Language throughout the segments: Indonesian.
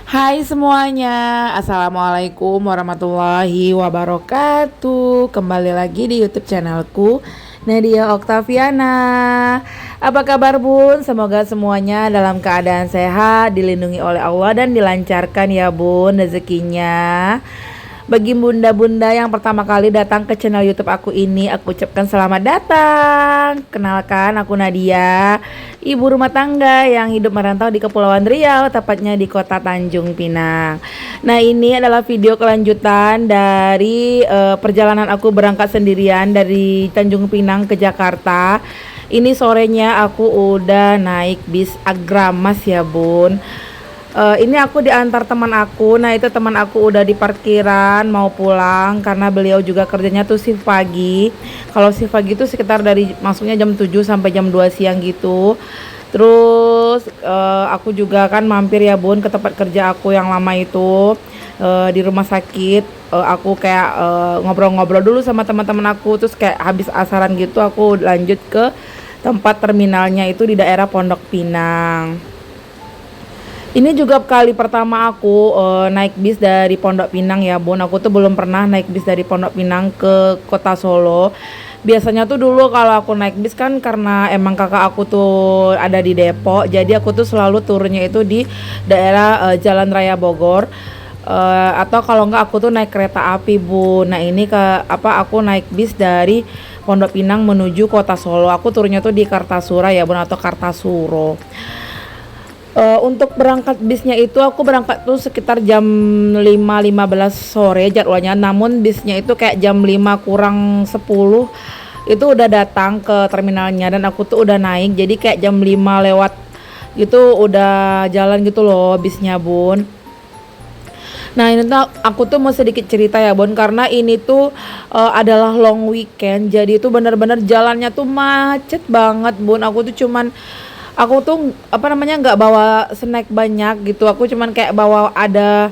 Hai semuanya, Assalamualaikum warahmatullahi wabarakatuh. Kembali lagi di YouTube channelku, Nadia Oktaviana. Apa kabar bun? Semoga semuanya dalam keadaan sehat, dilindungi oleh Allah dan dilancarkan ya bun rezekinya. Bagi bunda-bunda yang pertama kali datang ke channel YouTube aku ini, aku ucapkan selamat datang. Kenalkan, aku Nadia, ibu rumah tangga yang hidup merantau di Kepulauan Riau, tepatnya di kota Tanjung Pinang. Nah, ini adalah video kelanjutan dari perjalanan aku berangkat sendirian dari Tanjung Pinang ke Jakarta. Ini sorenya aku udah naik bis Agramas ya bun. Ini aku diantar teman aku. Nah, itu teman aku udah di parkiran mau pulang karena beliau juga kerjanya tuh shift pagi. Kalau shift pagi itu sekitar dari masuknya jam 7 sampai jam 2 siang gitu. Terus aku juga kan mampir ya bun ke tempat kerja aku yang lama itu, di rumah sakit. Aku kayak ngobrol-ngobrol dulu sama teman-teman aku, terus kayak habis asaran gitu aku lanjut ke tempat terminalnya itu di daerah Pondok Pinang. Ini juga kali pertama aku naik bis dari Pondok Pinang ya bun. Aku tuh belum pernah naik bis dari Pondok Pinang ke kota Solo. Biasanya tuh dulu kalau aku naik bis kan karena emang kakak aku tuh ada di Depok, jadi aku tuh selalu turunnya itu di daerah Jalan Raya Bogor. Atau kalau enggak aku tuh naik kereta api bu. Nah ini aku naik bis dari Pondok Pinang menuju kota Solo. Aku turunnya tuh di Kartasura ya bun, atau Kartasuro. Untuk berangkat bisnya itu aku berangkat tuh sekitar jam 5.15 sore jadwalnya, namun bisnya itu kayak jam 5 kurang 10 itu udah datang ke terminalnya dan aku tuh udah naik, jadi kayak jam 5 lewat gitu udah jalan gitu loh bisnya bun. Nah ini tuh aku tuh mau sedikit cerita ya bun, karena ini tuh adalah long weekend, jadi itu bener-bener jalannya tuh macet banget bun. Aku tuh nggak bawa snack banyak gitu. Aku cuman kayak bawa ada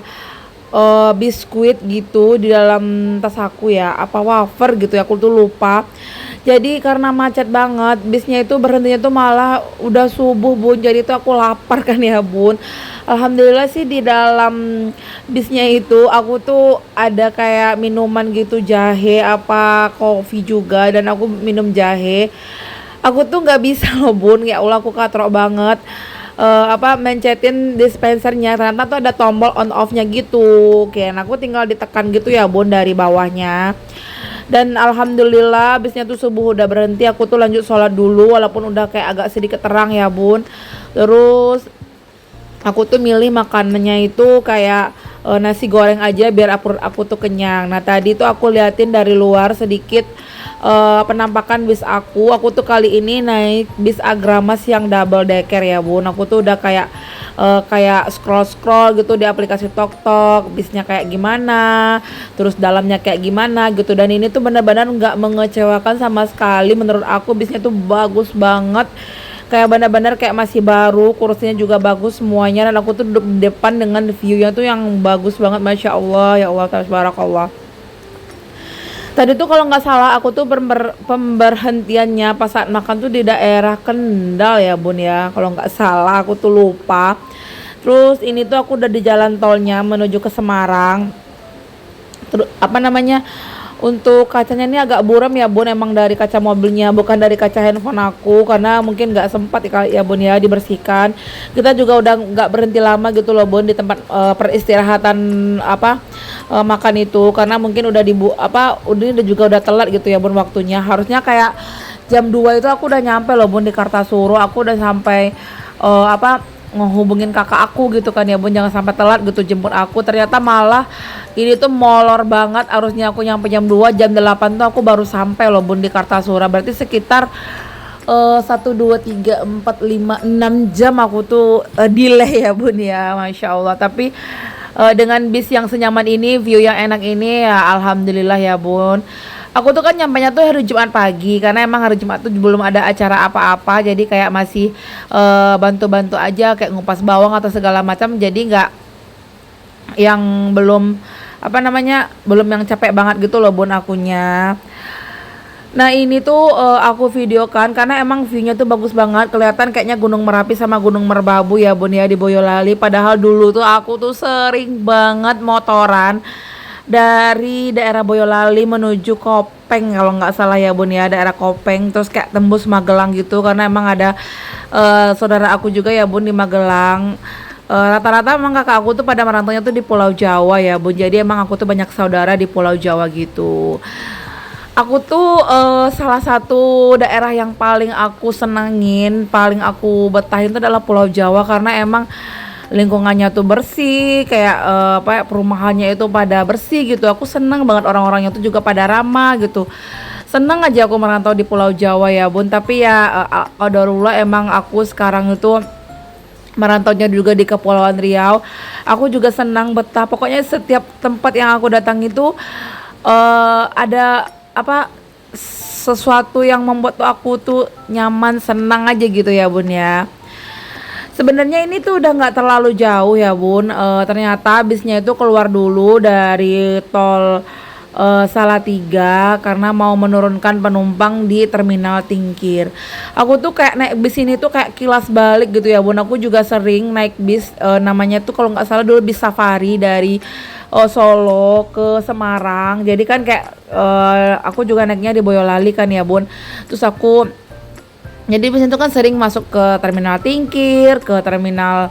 biskuit gitu di dalam tas aku ya, apa wafer gitu ya, aku tuh lupa. Jadi karena macet banget, bisnya itu berhentinya tuh malah udah subuh bun. Jadi tuh aku lapar kan ya bun. Alhamdulillah sih di dalam bisnya itu aku tuh ada kayak minuman gitu, jahe apa kopi juga, dan aku minum jahe. Aku tuh nggak bisa loh bun, ya Allah aku katrok banget. Mencetin dispensernya, ternyata tuh ada tombol on off-nya gitu. Oke, nah aku tinggal ditekan gitu ya bun dari bawahnya. Dan alhamdulillah bisnya tuh subuh udah berhenti. Aku tuh lanjut sholat dulu walaupun udah kayak agak sedikit terang ya bun. Terus aku tuh milih makanannya itu kayak nasi goreng aja biar aku tuh kenyang. Nah tadi tuh aku liatin dari luar sedikit penampakan bis aku tuh kali ini naik bis Agramas yang double decker ya bun. Aku tuh udah kayak scroll gitu di aplikasi TokTok, bisnya kayak gimana, terus dalamnya kayak gimana gitu. Dan ini tuh benar-benar nggak mengecewakan sama sekali menurut aku. Bisnya tuh bagus banget, kayak benar-benar kayak masih baru, kursinya juga bagus semuanya, dan aku tuh duduk di depan dengan view-nya tuh yang bagus banget, masya Allah ya Allah tabarakallah. Tadi tuh kalau nggak salah aku tuh pemberhentiannya pas saat makan tuh di daerah Kendal ya bun ya, kalau nggak salah aku tuh lupa. Terus ini tuh aku udah di jalan tolnya menuju ke Semarang. Terus untuk kacanya ini agak buram ya bun, emang dari kaca mobilnya bukan dari kaca handphone aku, karena mungkin nggak sempat ya bun ya dibersihkan. Kita juga udah nggak berhenti lama gitu loh bun di tempat peristirahatan makan itu, karena mungkin udah juga udah telat gitu ya bun waktunya. Harusnya kayak jam 2 itu aku udah nyampe loh bun di Kartasuro. Aku udah sampai ngehubungin kakak aku gitu kan ya bun, jangan sampai telat gitu jemput aku. Ternyata malah ini tuh molor banget, harusnya aku nyampe jam 2, jam 8 tuh aku baru sampai loh bun di Kartasura. Berarti sekitar 1 2 3 4 5 6 jam aku tuh delay ya bun ya, masya Allah. Tapi dengan bis yang senyaman ini, view yang enak ini ya alhamdulillah ya bun. Aku tuh kan nyampainya tuh hari Jumat pagi, karena emang hari Jumat tuh belum ada acara apa-apa, jadi kayak masih bantu-bantu aja kayak ngupas bawang atau segala macam. Jadi nggak belum yang capek banget gitu loh bun akunya. Nah ini tuh aku videokan karena emang viewnya tuh bagus banget, kelihatan kayaknya Gunung Merapi sama Gunung Merbabu ya Bun ya di Boyolali. Padahal dulu tuh aku tuh sering banget motoran dari daerah Boyolali menuju Kopeng kalau nggak salah ya Bun ya, daerah Kopeng terus kayak tembus Magelang gitu karena emang ada saudara aku juga ya Bun di Magelang. Rata-rata emang kakak aku tuh pada merantaunya tuh di Pulau Jawa ya Bun, jadi emang aku tuh banyak saudara di Pulau Jawa gitu. Aku tuh salah satu daerah yang paling aku senangin, paling aku betahin itu adalah Pulau Jawa karena emang lingkungannya tuh bersih, kayak apa ya, perumahannya itu pada bersih gitu. Aku seneng banget, orang-orangnya tuh juga pada ramah gitu. Seneng aja aku merantau di Pulau Jawa ya Bun. Tapi ya qadarullah emang aku sekarang itu merantaunya juga di Kepulauan Riau. Aku juga senang betah. Pokoknya setiap tempat yang aku datang itu ada apa sesuatu yang membuat tuh aku tuh nyaman, senang aja gitu ya Bun ya. Sebenarnya ini tuh udah nggak terlalu jauh ya Bun. Ternyata bisnya itu keluar dulu dari tol Salatiga karena mau menurunkan penumpang di Terminal Tingkir. Aku tuh kayak naik bis ini tuh kayak kilas balik gitu ya Bun. Aku juga sering naik bis namanya tuh kalau nggak salah dulu bis Safari dari Solo ke Semarang. Jadi kan kayak aku juga naiknya di Boyolali kan ya Bun. Terus aku jadi bis itu kan sering masuk ke Terminal Tingkir, ke terminal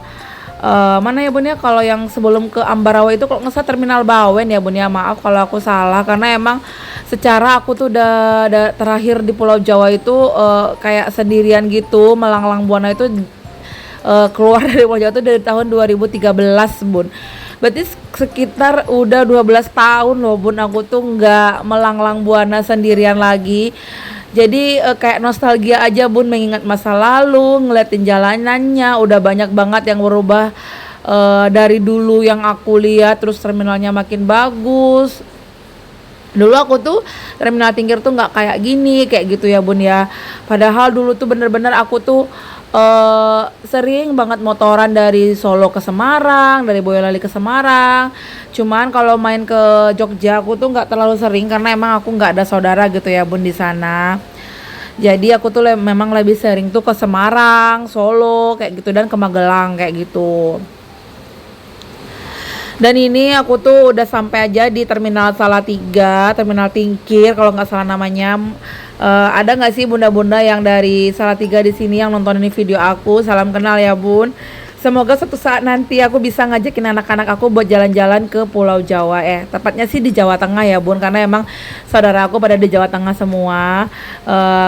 mana ya Bun ya, kalau yang sebelum ke Ambarawa itu kalau nggak salah Terminal Bawen ya Bun ya, maaf kalau aku salah karena emang secara aku tuh udah terakhir di Pulau Jawa itu kayak sendirian gitu, melanglang buana itu keluar dari Pulau Jawa itu dari tahun 2013 Bun. Berarti sekitar udah 12 tahun loh Bun aku tuh nggak melanglang buana sendirian lagi. Jadi kayak nostalgia aja Bun, mengingat masa lalu, ngeliatin jalanannya udah banyak banget yang berubah dari dulu yang aku lihat, terus terminalnya makin bagus. Dulu aku tuh Terminal Tingkir tuh nggak kayak gini, kayak gitu ya Bun ya. Padahal dulu tuh bener-bener aku tuh sering banget motoran dari Solo ke Semarang, dari Boyolali ke Semarang. Cuman kalau main ke Jogja aku tuh nggak terlalu sering karena emang aku nggak ada saudara gitu ya Bun di sana. Jadi aku tuh memang lebih sering tuh ke Semarang, Solo kayak gitu dan ke Magelang kayak gitu. Dan ini aku tuh udah sampai aja di Terminal Salatiga, Terminal Tingkir kalau nggak salah namanya. Ada nggak sih bunda-bunda yang dari Salatiga di sini yang nonton ini video aku? Salam kenal ya Bun. Semoga suatu saat nanti aku bisa ngajakin anak-anak aku buat jalan-jalan ke Pulau Jawa. Tepatnya sih di Jawa Tengah ya Bun, karena emang saudara aku pada di Jawa Tengah semua.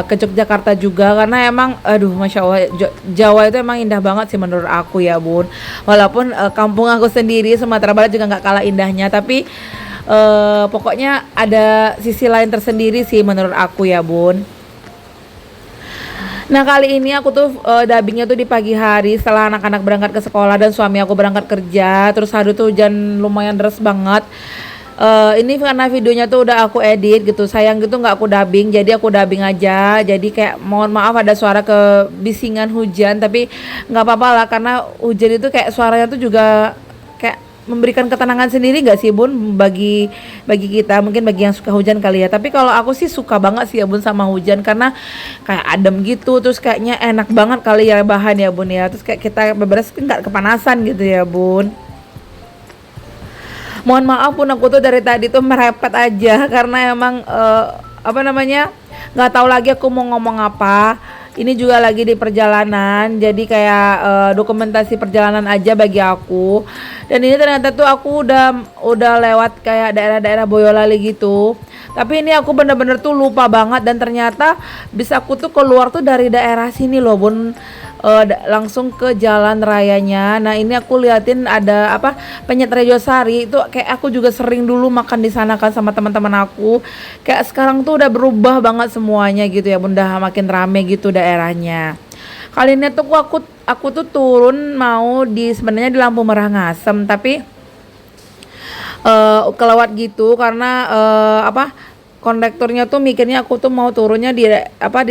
Ke Yogyakarta juga karena emang aduh Masya Allah Jawa itu emang indah banget sih menurut aku ya Bun. Walaupun kampung aku sendiri Sumatera Barat juga nggak kalah indahnya, tapi pokoknya ada sisi lain tersendiri sih menurut aku ya Bun. Nah kali ini aku tuh dubbingnya tuh di pagi hari setelah anak-anak berangkat ke sekolah dan suami aku berangkat kerja. Terus hari tuh hujan lumayan deras banget. Ini karena videonya tuh udah aku edit gitu, sayang gitu nggak aku dubbing, jadi aku dubbing aja. Jadi kayak mohon maaf ada suara kebisingan hujan, tapi nggak apa-apa lah karena hujan itu kayak suaranya tuh juga kayak memberikan ketenangan sendiri gak sih Bun bagi kita, mungkin bagi yang suka hujan kali ya. Tapi kalau aku sih suka banget sih ya Bun sama hujan karena kayak adem gitu, terus kayaknya enak banget kali ya bahan ya Bun ya, terus kayak kita beberes nggak kepanasan gitu ya Bun. Mohon maaf Bun, aku tuh dari tadi tuh merepet aja karena emang apa namanya nggak tahu lagi aku mau ngomong apa. Ini juga lagi di perjalanan, jadi kayak dokumentasi perjalanan aja bagi aku. Dan ini ternyata tuh aku udah lewat kayak daerah-daerah Boyolali gitu. Tapi ini aku bener-bener tuh lupa banget dan ternyata bisa aku tuh keluar tuh dari daerah sini loh Bun. Langsung ke jalan rayanya. Nah ini aku liatin ada apa Penyet Rejosari itu, kayak aku juga sering dulu makan di sana kan sama teman-teman aku. Kayak sekarang tuh udah berubah banget semuanya gitu ya Bunda, makin rame gitu daerahnya. Kali ini tuh aku tuh turun mau di sebenarnya di lampu merah Ngasem, tapi kelewat gitu karena apa kondekturnya tuh mikirnya aku tuh mau turunnya di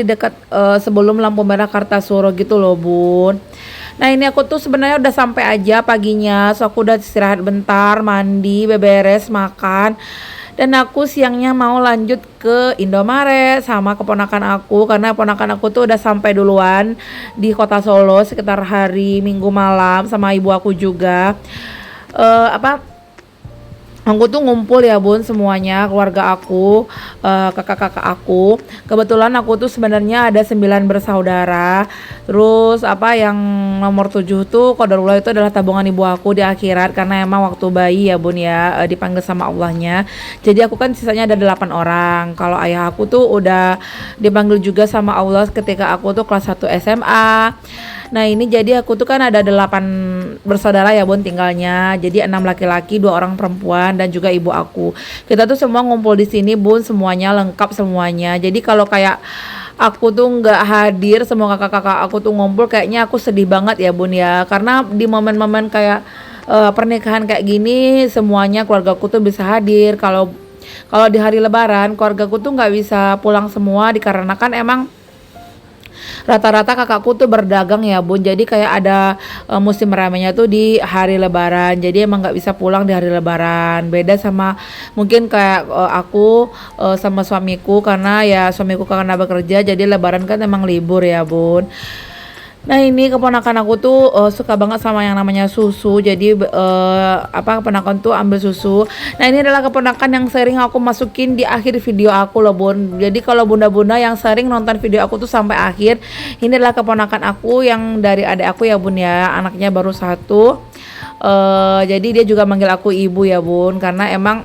dekat sebelum lampu merah Kartasuro gitu loh Bun. Nah ini aku tuh sebenarnya udah sampai aja paginya, so aku udah istirahat bentar, mandi, beberes, makan. Dan aku siangnya mau lanjut ke Indomaret sama keponakan aku, karena keponakan aku tuh udah sampai duluan di kota Solo sekitar hari Minggu malam, sama ibu aku juga. Apa Aku tuh ngumpul ya bun, semuanya keluarga aku, kakak-kakak aku. Kebetulan aku tuh sebenarnya ada 9 bersaudara. Terus yang nomor 7 tuh qadarullah itu adalah tabungan ibu aku di akhirat, karena emang waktu bayi ya bun ya, dipanggil sama Allahnya. Jadi aku kan sisanya ada 8 orang. Kalau ayah aku tuh udah dipanggil juga sama Allah ketika aku tuh kelas 1 SMA. Nah ini jadi aku tuh kan ada 8 bersaudara ya bun tinggalnya. Jadi 6 laki-laki, 2 orang perempuan dan juga ibu aku. Kita tuh semua ngumpul di sini bun, semuanya lengkap semuanya. Jadi kalau kayak aku tuh nggak hadir, semua kakak-kakak aku tuh ngumpul, kayaknya aku sedih banget ya bun ya. Karena di momen-momen kayak pernikahan kayak gini, semuanya keluargaku tuh bisa hadir. Kalau kalau di hari lebaran keluargaku tuh nggak bisa pulang semua, dikarenakan emang rata-rata kakakku tuh berdagang ya bun, jadi kayak ada musim ramainya tuh di hari lebaran, jadi emang nggak bisa pulang di hari lebaran. Beda sama mungkin kayak aku sama suamiku, karena ya suamiku karena bekerja, jadi lebaran kan emang libur ya bun. Nah ini keponakan aku tuh suka banget sama yang namanya susu. Jadi keponakan tuh ambil susu. Nah ini adalah keponakan yang sering aku masukin di akhir video aku loh bun. Jadi kalau bunda-bunda yang sering nonton video aku tuh sampai akhir, ini adalah keponakan aku yang dari adik aku ya bun ya. Anaknya baru 1. Jadi dia juga manggil aku ibu ya bun, karena emang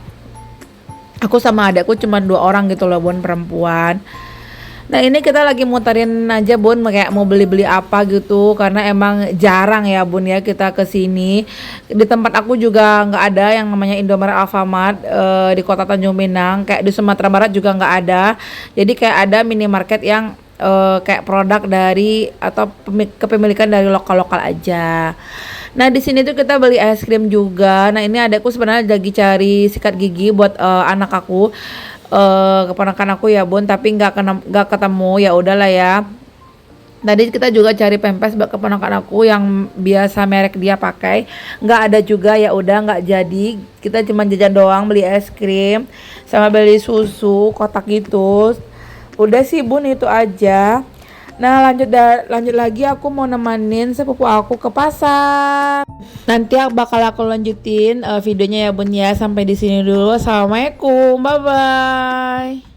aku sama adikku cuma 2 orang gitu loh bun, perempuan. Nah ini kita lagi muterin aja bun, kayak mau beli-beli apa gitu, karena emang jarang ya bun ya kita kesini. Di tempat aku juga nggak ada yang namanya Indomaret Alfamart di kota Tanjung Pinang. Kayak di Sumatera Barat juga nggak ada. Jadi kayak ada minimarket yang kayak produk dari atau kepemilikan dari lokal-lokal aja. Nah di sini tuh kita beli es krim juga. Nah ini adekku sebenarnya lagi cari sikat gigi buat anak aku, keponakan aku ya bun, tapi nggak ketemu. Ya udahlah ya, tadi kita juga cari pempes buat keponakan aku yang biasa merek dia pakai, nggak ada juga. Ya udah nggak jadi, kita cuma jajan doang, beli es krim sama beli susu kotak gitu. Udah sih bun, itu aja. Nah lanjut lagi, aku mau nemenin sepupu aku ke pasar. Nanti bakal aku lanjutin videonya ya bun ya. Sampai di sini dulu. Assalamualaikum, bye bye.